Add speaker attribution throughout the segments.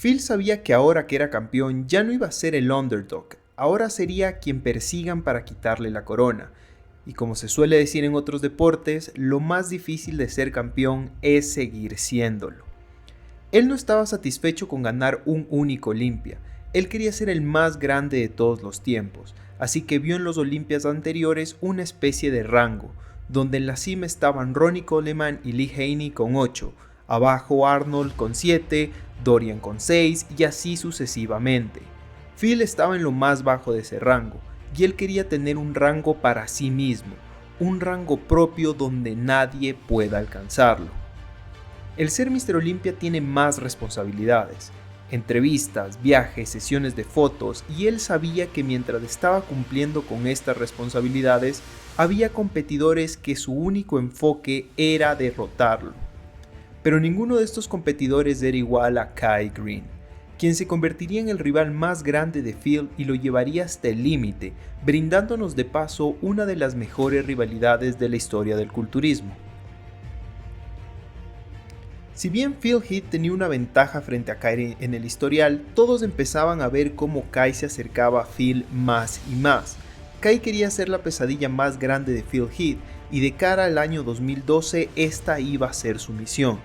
Speaker 1: Phil sabía que ahora que era campeón ya no iba a ser el underdog, ahora sería quien persigan para quitarle la corona. Y como se suele decir en otros deportes, lo más difícil de ser campeón es seguir siéndolo. Él no estaba satisfecho con ganar un único Olympia, él quería ser el más grande de todos los tiempos, así que vio en los Olympias anteriores una especie de rango, donde en la cima estaban Ronnie Coleman y Lee Haney con 8, abajo Arnold con 7, Dorian con 6 y así sucesivamente. Phil estaba en lo más bajo de ese rango, y él quería tener un rango para sí mismo, un rango propio donde nadie pueda alcanzarlo. El ser Mr. Olympia tiene más responsabilidades, entrevistas, viajes, sesiones de fotos, y él sabía que mientras estaba cumpliendo con estas responsabilidades, había competidores que su único enfoque era derrotarlo. Pero ninguno de estos competidores era igual a Kai Greene, quien se convertiría en el rival más grande de Phil y lo llevaría hasta el límite, brindándonos de paso una de las mejores rivalidades de la historia del culturismo. Si bien Phil Heath tenía una ventaja frente a Kai en el historial, todos empezaban a ver cómo Kai se acercaba a Phil más y más. Kai quería ser la pesadilla más grande de Phil Heath y de cara al año 2012 esta iba a ser su misión.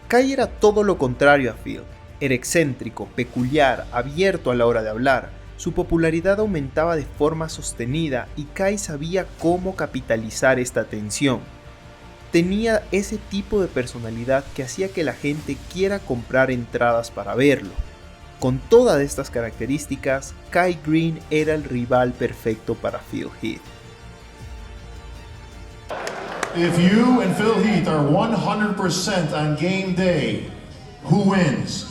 Speaker 1: Kai era todo lo contrario a Phil, era excéntrico, peculiar, abierto a la hora de hablar, su popularidad aumentaba de forma sostenida y Kai sabía cómo capitalizar esta atención. Tenía ese tipo de personalidad que hacía que la gente quiera comprar entradas para verlo. Con todas estas características, Kai Greene era el rival perfecto para Phil Heath.
Speaker 2: If you and Phil Heath are 100% on game day, who wins?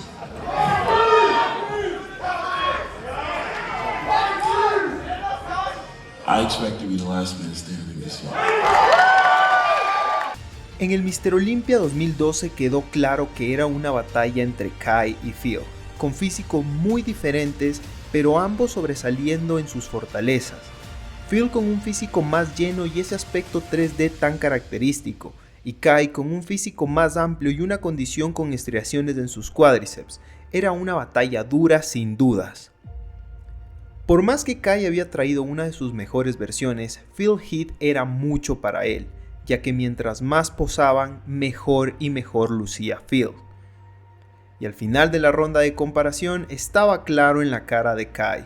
Speaker 2: I expect to be the last man standing this year.
Speaker 1: En el Mr. Olympia 2012 quedó claro que era una batalla entre Kai y Phil, con físicos muy diferentes, pero ambos sobresaliendo en sus fortalezas. Phil con un físico más lleno y ese aspecto 3D tan característico, y Kai con un físico más amplio y una condición con estriaciones en sus cuádriceps. Era una batalla dura sin dudas. Por más que Kai había traído una de sus mejores versiones, Phil Heath era mucho para él, ya que mientras más posaban, mejor y mejor lucía Phil. Y al final de la ronda de comparación estaba claro en la cara de Kai.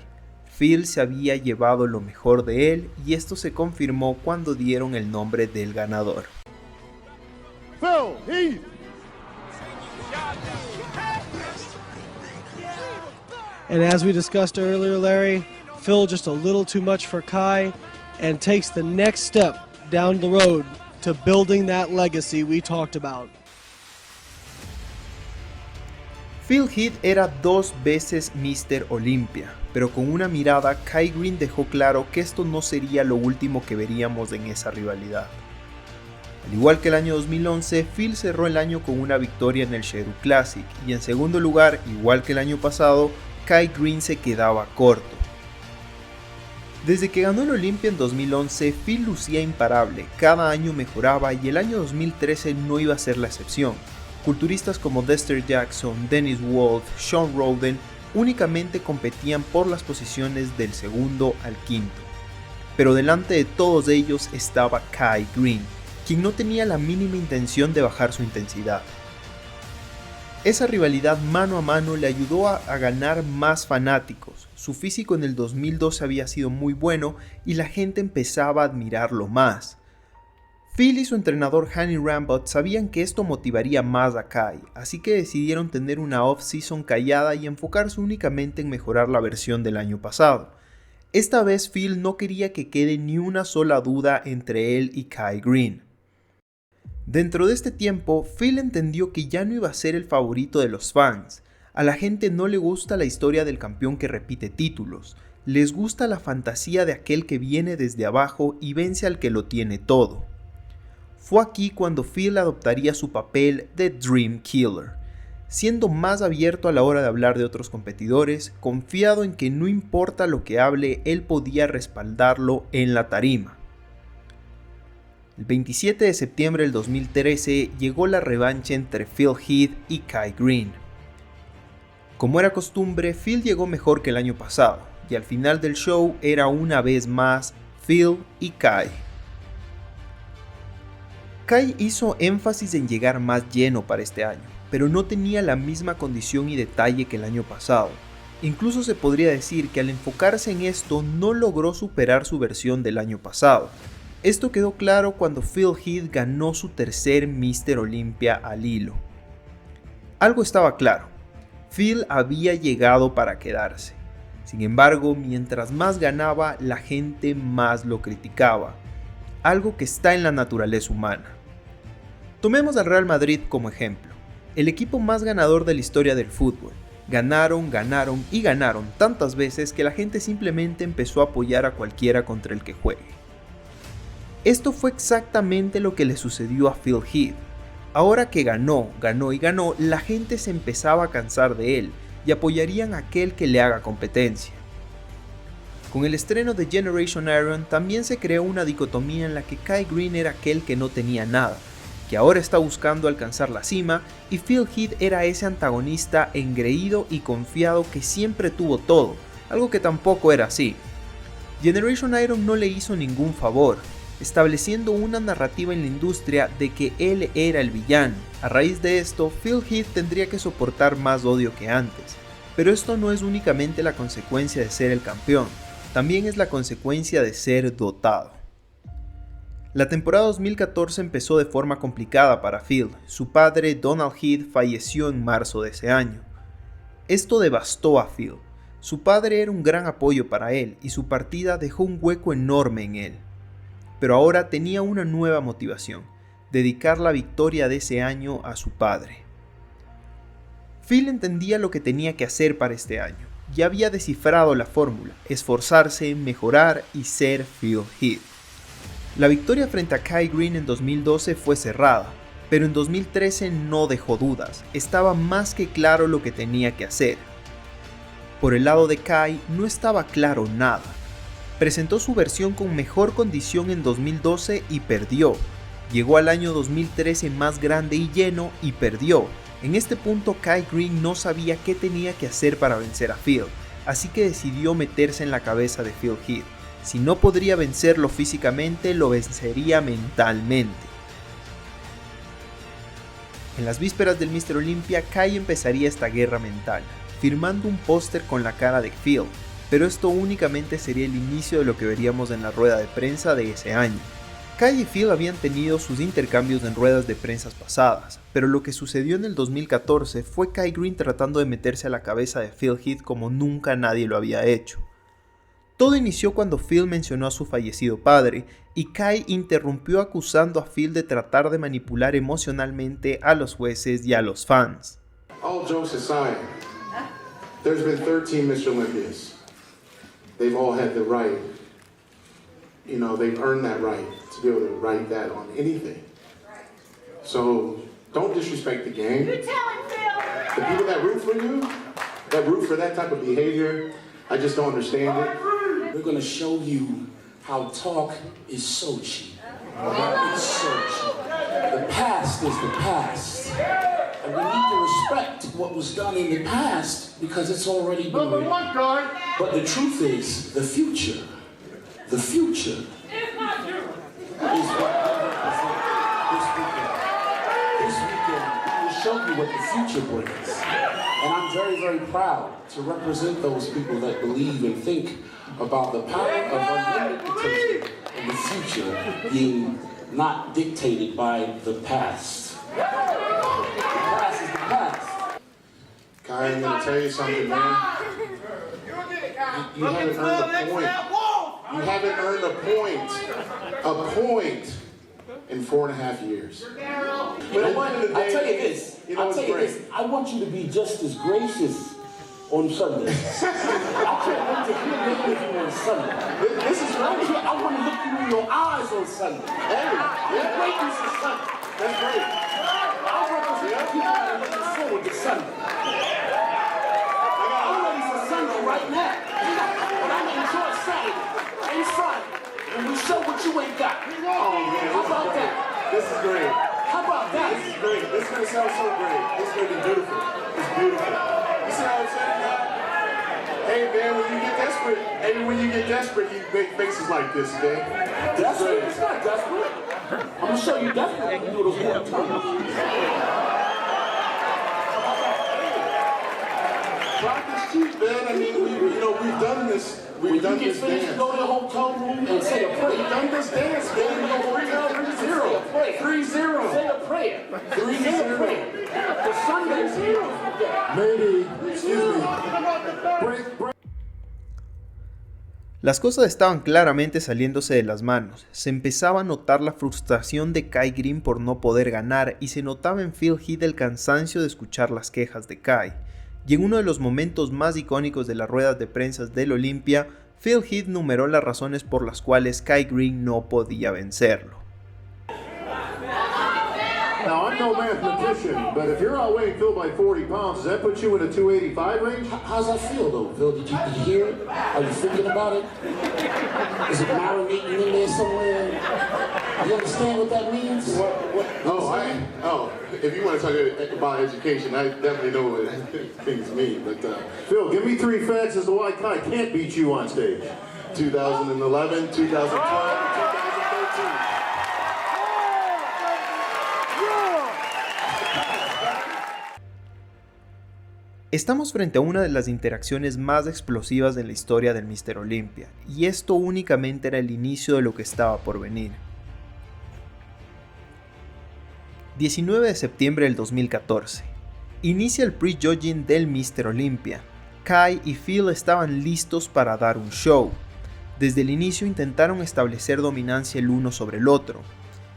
Speaker 1: Phil se había llevado lo mejor de él y esto se confirmó cuando dieron el nombre del ganador.
Speaker 2: Phil Heath.
Speaker 3: And as we discussed earlier, Larry, Phil just a little too much for Kai and takes the next step down the road to building that legacy we talked about.
Speaker 1: Phil Heath era 2 veces Mr. Olympia, pero con una mirada Kai Greene dejó claro que esto no sería lo último que veríamos en esa rivalidad. Al igual que el año 2011, Phil cerró el año con una victoria en el Shero Classic y en segundo lugar, igual que el año pasado, Kai Greene se quedaba corto. Desde que ganó el Olympia en 2011, Phil lucía imparable, cada año mejoraba y el año 2013 no iba a ser la excepción. Culturistas como Dexter Jackson, Dennis Wolf, Sean Roden únicamente competían por las posiciones del segundo al quinto. Pero delante de todos ellos estaba Kai Greene, quien no tenía la mínima intención de bajar su intensidad. Esa rivalidad mano a mano le ayudó a ganar más fanáticos, su físico en el 2012 había sido muy bueno y la gente empezaba a admirarlo más. Phil y su entrenador Hany Rambod sabían que esto motivaría más a Kai, así que decidieron tener una off-season callada y enfocarse únicamente en mejorar la versión del año pasado. Esta vez Phil no quería que quede ni una sola duda entre él y Kai Greene. Dentro de este tiempo, Phil entendió que ya no iba a ser el favorito de los fans. A la gente no le gusta la historia del campeón que repite títulos, les gusta la fantasía de aquel que viene desde abajo y vence al que lo tiene todo. Fue aquí cuando Phil adoptaría su papel de Dream Killer, siendo más abierto a la hora de hablar de otros competidores, confiado en que no importa lo que hable, él podía respaldarlo en la tarima. El 27 de septiembre del 2013 llegó la revancha entre Phil Heath y Kai Greene. Como era costumbre, Phil llegó mejor que el año pasado, y al final del show era una vez más Phil y Kai. Kai hizo énfasis en llegar más lleno para este año, pero no tenía la misma condición y detalle que el año pasado. Incluso se podría decir que al enfocarse en esto no logró superar su versión del año pasado. Esto quedó claro cuando Phil Heath ganó su tercer Mr. Olympia al hilo. Algo estaba claro, Phil había llegado para quedarse. Sin embargo, mientras más ganaba, la gente más lo criticaba, algo que está en la naturaleza humana. Tomemos al Real Madrid como ejemplo, el equipo más ganador de la historia del fútbol. Ganaron y ganaron tantas veces que la gente simplemente empezó a apoyar a cualquiera contra el que juegue. Esto fue exactamente lo que le sucedió a Phil Heath. Ahora que ganó, la gente se empezaba a cansar de él y apoyarían a aquel que le haga competencia. Con el estreno de Generation Iron también se creó una dicotomía en la que Kai Greene era aquel que no tenía nada, que ahora está buscando alcanzar la cima, y Phil Heath era ese antagonista engreído y confiado que siempre tuvo todo, algo que tampoco era así. Generation Iron no le hizo ningún favor, estableciendo una narrativa en la industria de que él era el villano. A raíz de esto, Phil Heath tendría que soportar más odio que antes, pero esto no es únicamente la consecuencia de ser el campeón, también es la consecuencia de ser dotado. La temporada 2014 empezó de forma complicada para Phil. Su padre, Donald Heath, falleció en marzo de ese año. Esto devastó a Phil. Su padre era un gran apoyo para él y su partida dejó un hueco enorme en él. Pero ahora tenía una nueva motivación: dedicar la victoria de ese año a su padre. Phil entendía lo que tenía que hacer para este año. Ya había descifrado la fórmula: esforzarse, mejorar y ser Phil Heath. La victoria frente a Kai Greene en 2012 fue cerrada, pero en 2013 no dejó dudas, estaba más que claro lo que tenía que hacer. Por el lado de Kai no estaba claro nada. Presentó su versión con mejor condición en 2012 y perdió. Llegó al año 2013 más grande y lleno y perdió. En este punto Kai Greene no sabía qué tenía que hacer para vencer a Phil, así que decidió meterse en la cabeza de Phil Heath. Si no podría vencerlo físicamente, lo vencería mentalmente. En las vísperas del Mr. Olympia, Kai empezaría esta guerra mental, firmando un póster con la cara de Phil, pero esto únicamente sería el inicio de lo que veríamos en la rueda de prensa de ese año. Kai y Phil habían tenido sus intercambios en ruedas de prensa pasadas, pero lo que sucedió en el 2014 fue Kai Greene tratando de meterse a la cabeza de Phil Heath como nunca nadie lo había hecho. Todo inició cuando Phil mencionó a su fallecido padre, y Kai interrumpió acusando a Phil de tratar de manipular emocionalmente a los jueces y a los fans.
Speaker 2: All jokes aside, there's been 13 Mr. Olympias. They've all had the right, they've earned that right to be able to write that on anything. So don't disrespect the game.
Speaker 4: You tell him, Phil.
Speaker 2: The people that root for you, that root for that type of behavior, I just don't understand it.
Speaker 5: We're going to show you how talk is so cheap. It's so cheap. The past is the past. And we need to respect what was done in the past because it's already been written. But the truth is, the future is what we represent this weekend. This weekend, we will show you what the future brings. And I'm very, very proud to represent those people that believe and think about the power of unlimited potential and the future being not dictated by the past. The past is the past.
Speaker 2: Kai, I'm going to tell you something, man. You haven't earned a point. You haven't earned a point in 4.5 years.
Speaker 5: You know what? I'll tell you this. I want you to be just as gracious on Sunday. I can't wait to hear this with you on Sunday. This is right. I want to look you in your eyes on Sunday. Hey, your greatness is Sunday.
Speaker 2: That's great.
Speaker 5: I represent the people that are looking forward to Sunday. I'm ready for Sunday right now. But I'm enjoy Saturday and Friday. And we show what you ain't got.
Speaker 2: Oh, man.
Speaker 5: How about that?
Speaker 2: This is great.
Speaker 5: How about that?
Speaker 2: This is great. This is going to sound so great. This is going to be beautiful. It's beautiful. You see how I'm saying? Maybe when you get desperate, you make faces like this, man.
Speaker 5: Desperate? It's not desperate. I'm gonna show you desperate. You can do those one times.
Speaker 2: Practice cheap, man. I mean, we've done this. We've done this dance.
Speaker 5: Go to the hotel room and say a prayer.
Speaker 2: We've done this dance, man. We go 3-0. 3-0.
Speaker 5: Say a prayer.
Speaker 2: 3-0.
Speaker 5: The Sunday's here.
Speaker 2: Maybe, excuse me. Break.
Speaker 1: Las cosas estaban claramente saliéndose de las manos. Se empezaba a notar la frustración de Kai Greene por no poder ganar y se notaba en Phil Heath el cansancio de escuchar las quejas de Kai. Y en uno de los momentos más icónicos de las ruedas de prensa del Olympia, Phil Heath numeró las razones por las cuales Kai Greene no podía vencerlo.
Speaker 2: Now, I'm no mathematician, but if you're outweighing Phil by 40 pounds, does that put you in a 285 range?
Speaker 5: How's that feel, though, Phil? Did you hear it? Are you thinking about it? Is it marinating in there somewhere? You understand what that means?
Speaker 2: If you want to talk about education, I definitely know what things mean. But Phil, give me 3 facts as to why Kai can't beat you on stage. 2011, 2012, 2013.
Speaker 1: Estamos frente a una de las interacciones más explosivas de la historia del Mr. Olympia, y esto únicamente era el inicio de lo que estaba por venir. 19 de septiembre del 2014. Inicia el pre-judging del Mr. Olympia. Kai y Phil estaban listos para dar un show. Desde el inicio intentaron establecer dominancia el uno sobre el otro.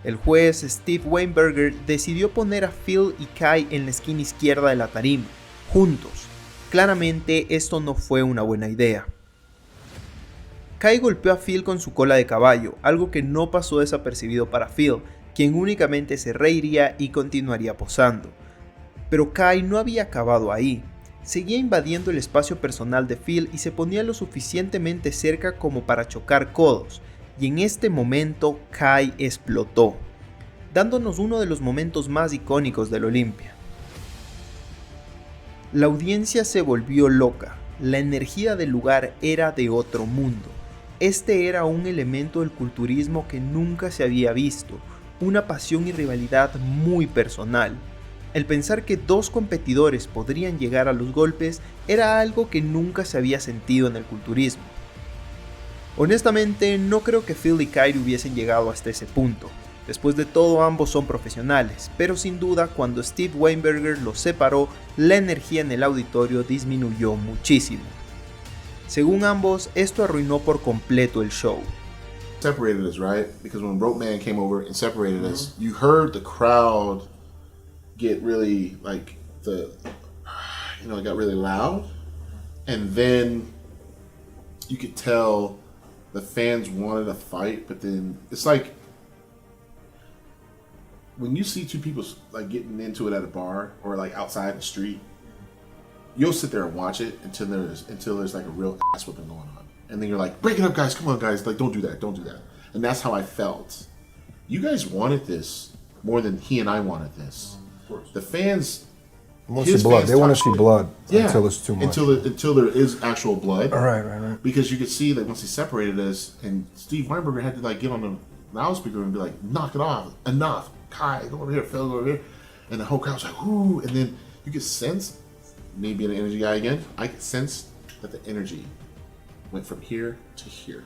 Speaker 1: El juez Steve Weinberger decidió poner a Phil y Kai en la esquina izquierda de la tarima, juntos. Claramente esto no fue una buena idea. Kai golpeó a Phil con su cola de caballo, algo que no pasó desapercibido para Phil, quien únicamente se reiría y continuaría posando. Pero Kai no había acabado ahí. Seguía invadiendo el espacio personal de Phil y se ponía lo suficientemente cerca como para chocar codos, y en este momento Kai explotó, dándonos uno de los momentos más icónicos del Olympia. La audiencia se volvió loca, la energía del lugar era de otro mundo. Este era un elemento del culturismo que nunca se había visto, una pasión y rivalidad muy personal. El pensar que dos competidores podrían llegar a los golpes era algo que nunca se había sentido en el culturismo. Honestamente, no creo que Phil y Kai hubiesen llegado hasta ese punto. Después de todo, ambos son profesionales, pero sin duda cuando Steve Weinberger los separó, la energía en el auditorio disminuyó muchísimo. Según ambos, esto arruinó por completo el show.
Speaker 4: Separated us, right? Because when Rope Man came over and separated us, you heard the crowd get really it got really loud, and then you could tell the fans wanted a fight, but then it's like when you see two people like getting into it at a bar or like outside the street, you'll sit there and watch it until there's like a real ass whipping going on. And then you're like, break it up, guys, come on, guys, like, don't do that. And that's how I felt. You guys wanted this more than he and I wanted this. Of course. The fans
Speaker 6: want to see blood. They want to see blood until it's too much.
Speaker 4: Until there is actual blood.
Speaker 6: Right.
Speaker 4: Because you could see that once he separated us, and Steve Weinberger had to like get on the loudspeaker and be like, knock it off, enough. Kai, go over here, Phil, go over here. And the whole crowd was like, whoo. And then you could sense, me being an energy guy again, I could sense that the energy went from here to here.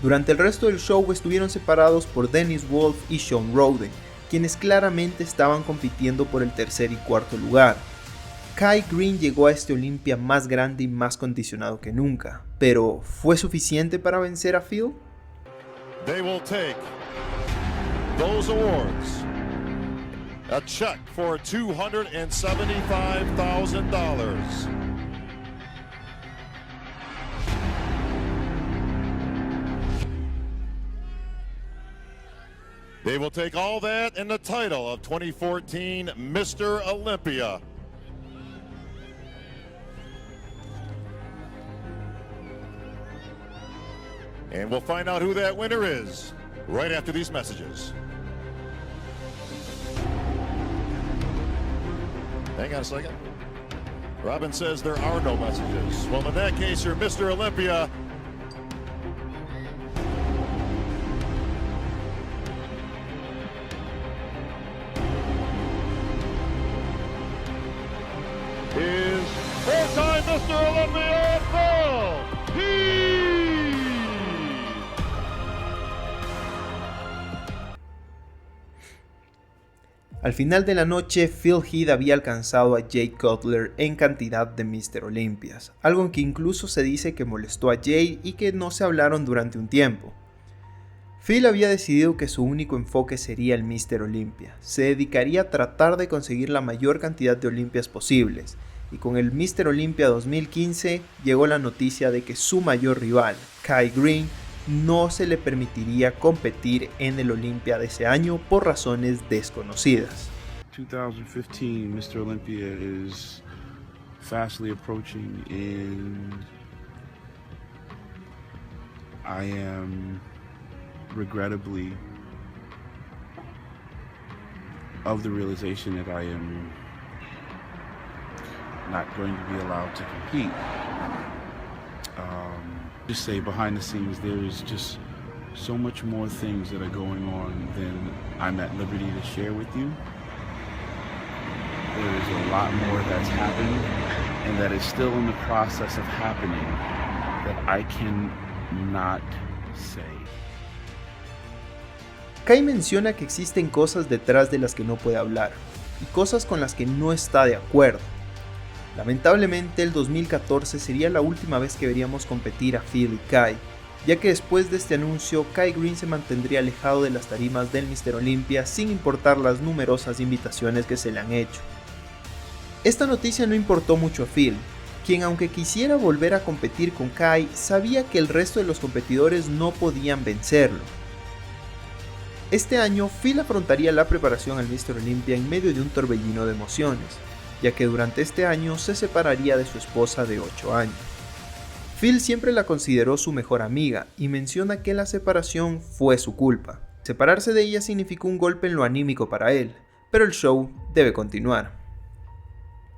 Speaker 1: Durante el resto del show estuvieron separados por Dennis Wolf y Sean Roden, quienes claramente estaban compitiendo por el tercer y cuarto lugar. Kai Greene llegó a este Olympia más grande y más condicionado que nunca, pero ¿fue suficiente para vencer a Phil?
Speaker 7: They will take those awards. A check for $275,000. They will take all that and the title of 2014 Mr. Olympia. And we'll find out who that winner is right after these messages. Hang on a second. Robin says there are no messages. Well, in that case, you're Mr. Olympia. Is four-time Mr. Olympia, Phil Heath.
Speaker 1: Al final de la noche, Phil Heath había alcanzado a Jay Cutler en cantidad de Mr. Olympias, algo que incluso se dice que molestó a Jay y que no se hablaron durante un tiempo. Phil había decidido que su único enfoque sería el Mr. Olympia, se dedicaría a tratar de conseguir la mayor cantidad de Olympias posibles, y con el Mr. Olympia 2015 llegó la noticia de que su mayor rival, Kai Greene, no se le permitiría competir en el Olympia de ese año por razones desconocidas.
Speaker 8: 2015 Mr. Olympia is fastly approaching, and I am regrettably of the realization that I am not going to be allowed to compete. Just say behind the scenes there is just so much more things that are going on than I'm at liberty to share with you. There is a lot more that's happened and that is still in the process of happening that I cannot say.
Speaker 1: Kai menciona que existen cosas detrás de las que no puede hablar y cosas con las que no está de acuerdo. Lamentablemente el 2014 sería la última vez que veríamos competir a Phil y Kai, ya que después de este anuncio Kai Greene se mantendría alejado de las tarimas del Mr. Olympia sin importar las numerosas invitaciones que se le han hecho. Esta noticia no importó mucho a Phil, quien aunque quisiera volver a competir con Kai, sabía que el resto de los competidores no podían vencerlo. Este año Phil afrontaría la preparación al Mr. Olympia en medio de un torbellino de emociones, ya que durante este año se separaría de su esposa de 8 años. Phil siempre la consideró su mejor amiga y menciona que la separación fue su culpa. Separarse de ella significó un golpe en lo anímico para él, pero el show debe continuar.